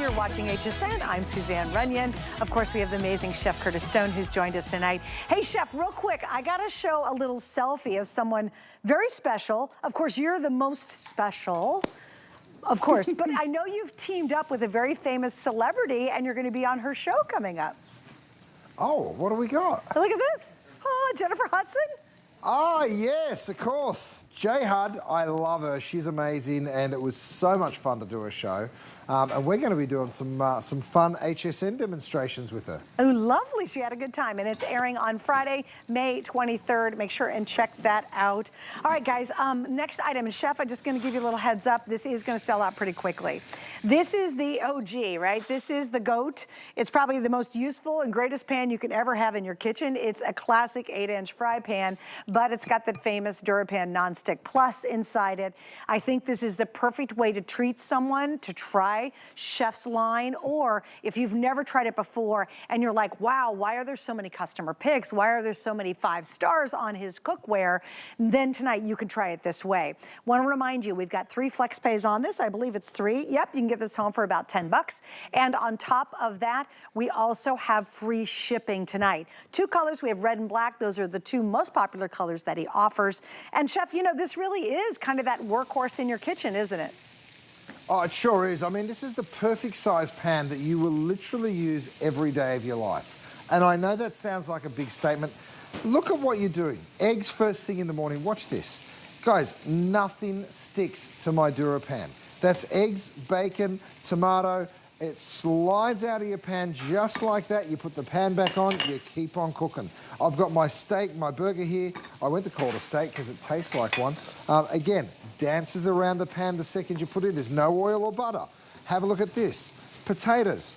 You're watching HSN. I'm Suzanne Runyon. Of course, we have the amazing Chef Curtis Stone who's joined us tonight. Hey, Chef, real quick, I got to show a little selfie of someone very special. Of course, you're the most special, of course, but I know you've teamed up with a very famous celebrity and you're going to be on her show coming up. Oh, what do we got? Look at this. Oh, Jennifer Hudson. Ah, yes, of course. J Hud, I love her. She's amazing, and it was so much fun to do her show. And we're going to be doing some fun HSN demonstrations with her. Oh, lovely. She had a good time. And it's airing on Friday, May 23rd. Make sure and check that out. All right, guys, next item. And Chef, I'm just going to give you a little heads up. This is going to sell out pretty quickly. This is the OG, right? This is the GOAT. It's probably the most useful and greatest pan you can ever have in your kitchen. It's a classic 8-inch fry pan, but it's got the famous DuraPan Nonstick Plus inside it. I think this is the perfect way to treat someone, to try Chef's line, or if you've never tried it before and you're like, wow, why are there so many customer picks? Why are there so many 5 stars on his cookware? Then tonight you can try it this way. Want to remind you, we've got 3 flex pays on this. I believe it's 3. Yep, you can get this home for about 10 bucks. And on top of that, we also have free shipping tonight. 2 colors, we have red and black. Those are the 2 most popular colors that he offers. And Chef, you know, this really is kind of that workhorse in your kitchen, isn't it? Oh, it sure is. I mean, this is the perfect size pan that you will literally use every day of your life. And I know that sounds like a big statement. Look at what you're doing. Eggs first thing in the morning. Watch this. Guys, nothing sticks to my DuraPan. That's eggs, bacon, tomato. It slides out of your pan just like that. You put the pan back on, you keep on cooking. I've got my steak, my burger here. I went to call it a steak because it tastes like one. Again, dances around the pan the second you put it. There's no oil or butter. Have a look at this. Potatoes.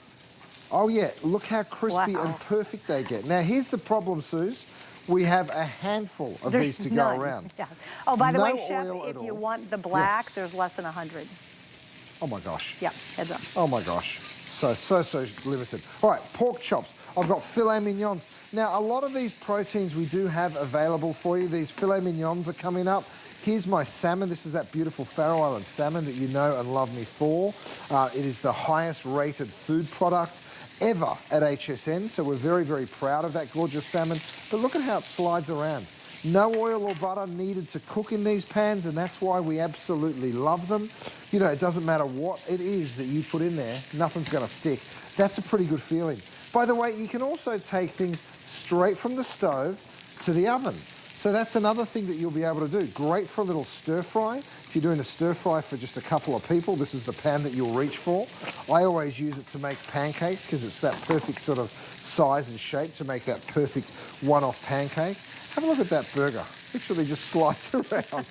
Oh yeah, look how crispy and perfect they get. Now here's the problem, Suze. We have a handful of these to go around. Yeah. Oh, by the way, Chef, oil if at you all. want the black, there's less than 100. Oh my gosh. Yeah, heads up. Oh my gosh. So limited. All right, pork chops. I've got filet mignons. Now, a lot of these proteins we do have available for you. These filet mignons are coming up. Here's my salmon. This is that beautiful Faroe Island salmon that you know and love me for. It is the highest rated food product ever at HSN, so we're very, very proud of that gorgeous salmon. But look at how it slides around. No oil or butter needed to cook in these pans, and that's why we absolutely love them. You know, it doesn't matter what it is that you put in there, nothing's going to stick. That's a pretty good feeling. By the way, you can also take things straight from the stove to the oven. So that's another thing that you'll be able to do. Great for a little stir fry. If you're doing a stir fry for just a couple of people, this is the pan that you'll reach for. I always use it to make pancakes because it's that perfect sort of size and shape to make that perfect one-off pancake. Have a look at that burger. Literally just slides around.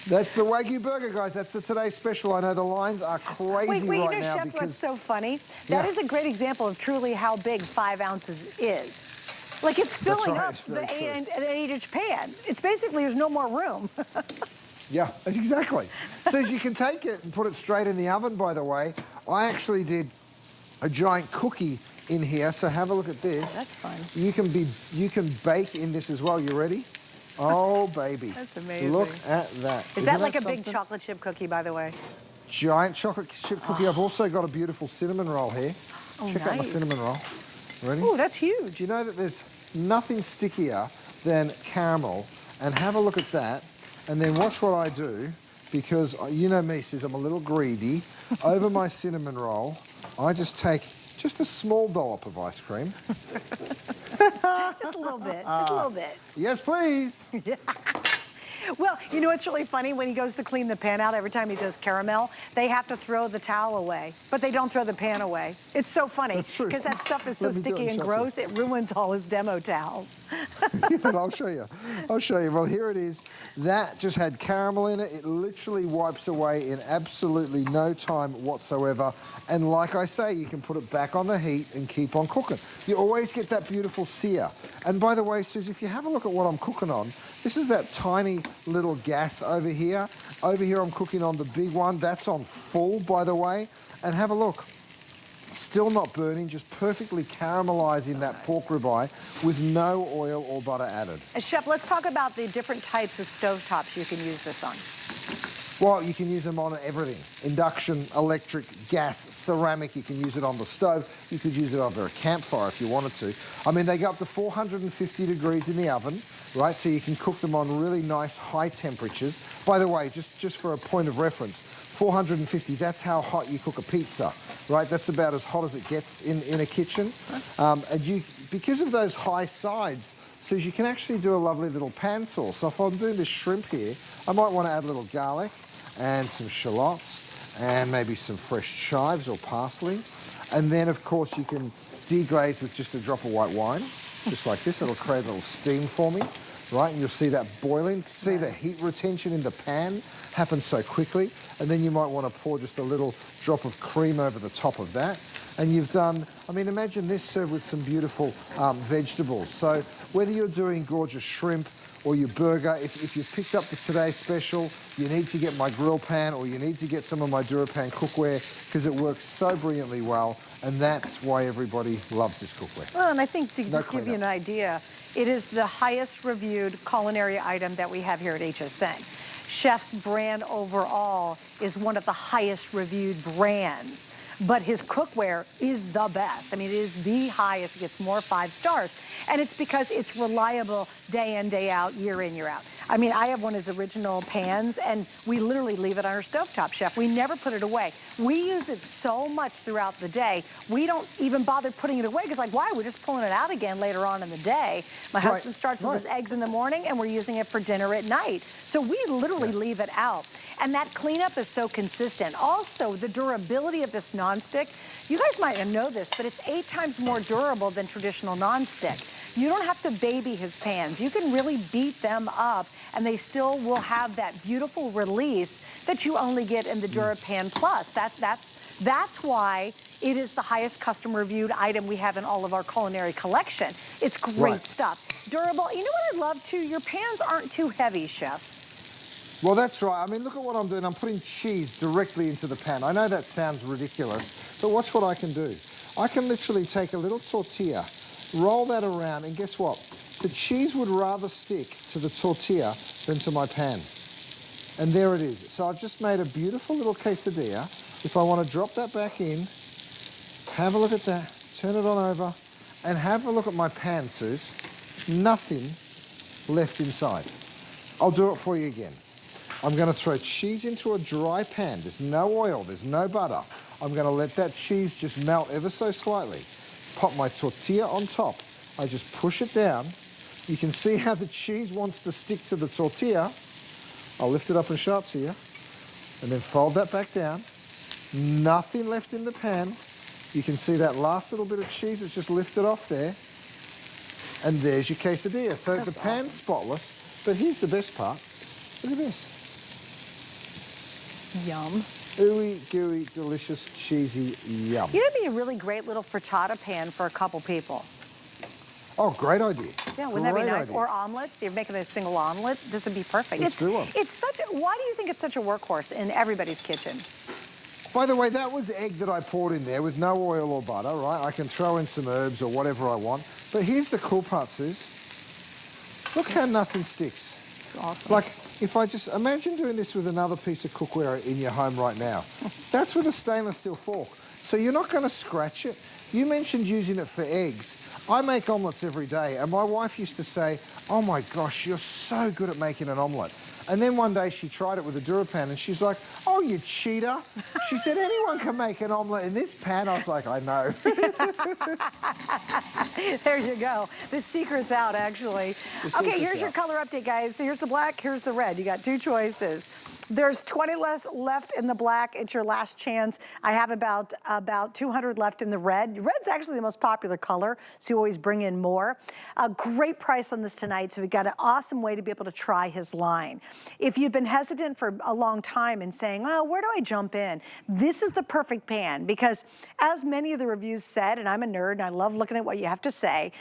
That's the Wagyu burger, guys. That's the today's special. I know the lines are crazy wait, right you know, now Chef, because... what's so funny? That is a great example of truly how big 5 ounces is. Like, it's filling up an 8-inch pan. It's basically, there's no more room. Yeah, exactly. So as you can take it and put it straight in the oven, by the way. I actually did a giant cookie in here, so have a look at this. Oh, that's fun. You can bake in this as well. You ready? Oh, baby. That's amazing. Look at that. Is that like a big chocolate chip cookie, by the way? Giant chocolate chip cookie. I've also got a beautiful cinnamon roll here. Oh, Check out my cinnamon roll. Ready? Oh, that's huge. You know that there's nothing stickier than caramel, and have a look at that, and then watch what I do, because you know me, Sis, I'm a little greedy. Over my cinnamon roll, I just take just a small dollop of ice cream. Just a little bit, just a little bit. Yes, please. Well, you know what's really funny? When he goes to clean the pan out, every time he does caramel, they have to throw the towel away, but they don't throw the pan away. It's so funny. That's true. Because that stuff is so sticky and gross, it ruins all his demo towels. Yeah, but I'll show you. I'll show you. Well, here it is. That just had caramel in it. It literally wipes away in absolutely no time whatsoever. And like I say, you can put it back on the heat and keep on cooking. You always get that beautiful sear. And by the way, Suze, if you have a look at what I'm cooking on, this is that tiny little gas over here. Over here I'm cooking on the big one. That's on full, by the way. And have a look. Still not burning, just perfectly caramelizing that pork ribeye with no oil or butter added. Chef, let's talk about the different types of stovetops you can use this on. Well, you can use them on everything. Induction, electric, gas, ceramic. You can use it on the stove. You could use it over a campfire if you wanted to. I mean, they go up to 450 degrees in the oven, right? So you can cook them on really nice high temperatures. By the way, just for a point of reference, 450, that's how hot you cook a pizza, right? That's about as hot as it gets in a kitchen. Because of those high sides, so you can actually do a lovely little pan sauce. So if I'm doing this shrimp here, I might want to add a little garlic and some shallots and maybe some fresh chives or parsley. And then, of course, you can deglaze with just a drop of white wine, just like this. It'll create a little steam for me, right? And you'll see that boiling. See the heat retention in the pan happen so quickly. And then you might want to pour just a little drop of cream over the top of that. And you've done, I mean, imagine this served with some beautiful vegetables. So whether you're doing gorgeous shrimp or your burger, if you've picked up the Today Special, you need to get my grill pan or you need to get some of my DuraPan cookware because it works so brilliantly well, and that's why everybody loves this cookware. Well, and I think to just give you an idea, it is the highest reviewed culinary item that we have here at HSN. Chef's brand overall is one of the highest reviewed brands, but his cookware is the best. I mean, it is the highest. It gets more 5 stars. And it's because it's reliable day in, day out, year in, year out. I mean, I have one of his original pans, and we literally leave it on our stovetop, Chef. We never put it away. We use it so much throughout the day, we don't even bother putting it away, because like, why? We're just pulling it out again later on in the day. My husband starts with his eggs in the morning, and we're using it for dinner at night. So we literally leave it out. And that cleanup is so consistent. Also, the durability of this nonstick, you guys might not know this, but it's 8 times more durable than traditional nonstick. You don't have to baby his pans. You can really beat them up, and they still will have that beautiful release that you only get in the DuraPan Plus. That's why it is the highest customer reviewed item we have in all of our culinary collection. It's great stuff. Durable. You know what I love too? Your pans aren't too heavy, Chef. Well, that's right. I mean, look at what I'm doing. I'm putting cheese directly into the pan. I know that sounds ridiculous, but watch what I can do. I can literally take a little tortilla, roll that around, and guess what? The cheese would rather stick to the tortilla than to my pan. And there it is. So I've just made a beautiful little quesadilla. If I want to drop that back in, have a look at that, turn it on over, and have a look at my pan, Suze. Nothing left inside. I'll do it for you again. I'm going to throw cheese into a dry pan. There's no oil, there's no butter. I'm going to let that cheese just melt ever so slightly. Pop my tortilla on top. I just push it down. You can see how the cheese wants to stick to the tortilla. I'll lift it up and show it to you. And then fold that back down. Nothing left in the pan. You can see that last little bit of cheese that's just lifted off there. And there's your quesadilla. So the pan's spotless, but here's the best part. Look at this. Yum. Ooey, gooey, delicious, cheesy yum. You know, it'd be a really great little frittata pan for a couple people. Oh, great idea. Yeah, wouldn't that be nice? Or omelets. You're making a single omelet. This would be perfect. Let's do one. It's such a, why do you think it's such a workhorse in everybody's kitchen? By the way, that was egg that I poured in there with no oil or butter, right? I can throw in some herbs or whatever I want. But here's the cool part, Suze. Look how nothing sticks. It's awesome. Like, if I just, imagine doing this with another piece of cookware in your home right now. That's with a stainless steel fork. So you're not going to scratch it. You mentioned using it for eggs. I make omelets every day, and my wife used to say, oh my gosh, you're so good at making an omelet. And then one day she tried it with a DuraPan, and she's like, oh, you cheater. She said, anyone can make an omelet in this pan. I was like, I know. There you go. The secret's out, actually. Okay, here's your color update, guys. Here's the black, here's the red. You got 2 choices. There's 20 less left in the black. It's your last chance. I have about 200 left in the red. Red's actually the most popular color, so you always bring in more. A great price on this tonight, so we've got an awesome way to be able to try his line. If you've been hesitant for a long time and saying, well, where do I jump in? This is the perfect pan, because as many of the reviews said, and I'm a nerd and I love looking at what you have to say,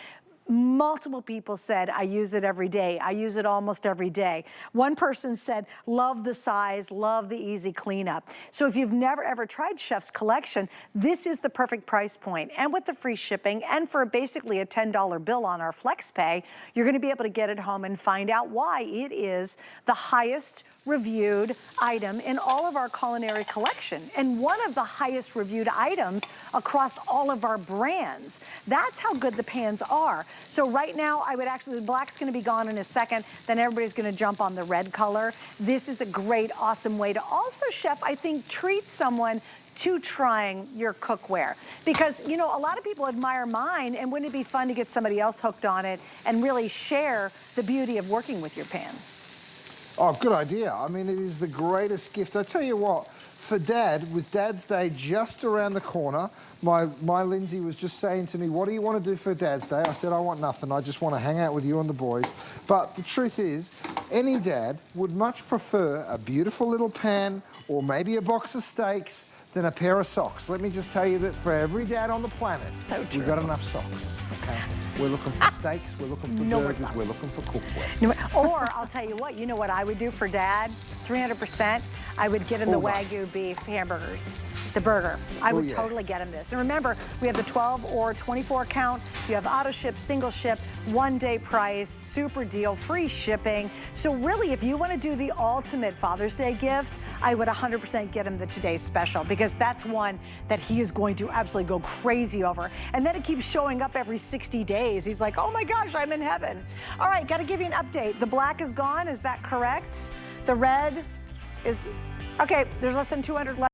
multiple people said, I use it every day. I use it almost every day. One person said, love the size, love the easy cleanup. So if you've never ever tried Chef's Collection, this is the perfect price point. And with the free shipping and for basically a $10 bill on our FlexPay, you're gonna be able to get it home and find out why it is the highest reviewed item in all of our culinary collection, and one of the highest reviewed items across all of our brands. That's how good the pans are. So right now, I would actually, the black's gonna be gone in a second, then everybody's gonna jump on the red color. This is a great, awesome way to also, Chef, I think, treat someone to trying your cookware. Because, you know, a lot of people admire mine, and wouldn't it be fun to get somebody else hooked on it and really share the beauty of working with your pans? Oh, good idea. I mean, it is the greatest gift. I tell you what, for Dad, with Dad's Day just around the corner, my Lindsay was just saying to me, what do you want to do for Dad's Day? I said, I want nothing. I just want to hang out with you and the boys. But the truth is, any dad would much prefer a beautiful little pan or maybe a box of steaks than a pair of socks. Let me just tell you that for every dad on the planet, so true. we've got enough socks, okay? We're looking for steaks, we're looking for burgers, we're looking for cookware. Or I'll tell you what I would do for Dad, 300%, I would get him the Wagyu beef hamburgers, the burger. I would totally get him this. And remember, we have the 12 or 24 count. You have auto ship, single ship, 1 day price, super deal, free shipping. So really, if you want to do the ultimate Father's Day gift, I would 100% get him the today's special, because that's one that he is going to absolutely go crazy over. And then it keeps showing up every 60 days. He's like, oh my gosh, I'm in heaven. All right, got to give you an update. The black is gone, is that correct? The red is, okay, there's less than 200 left.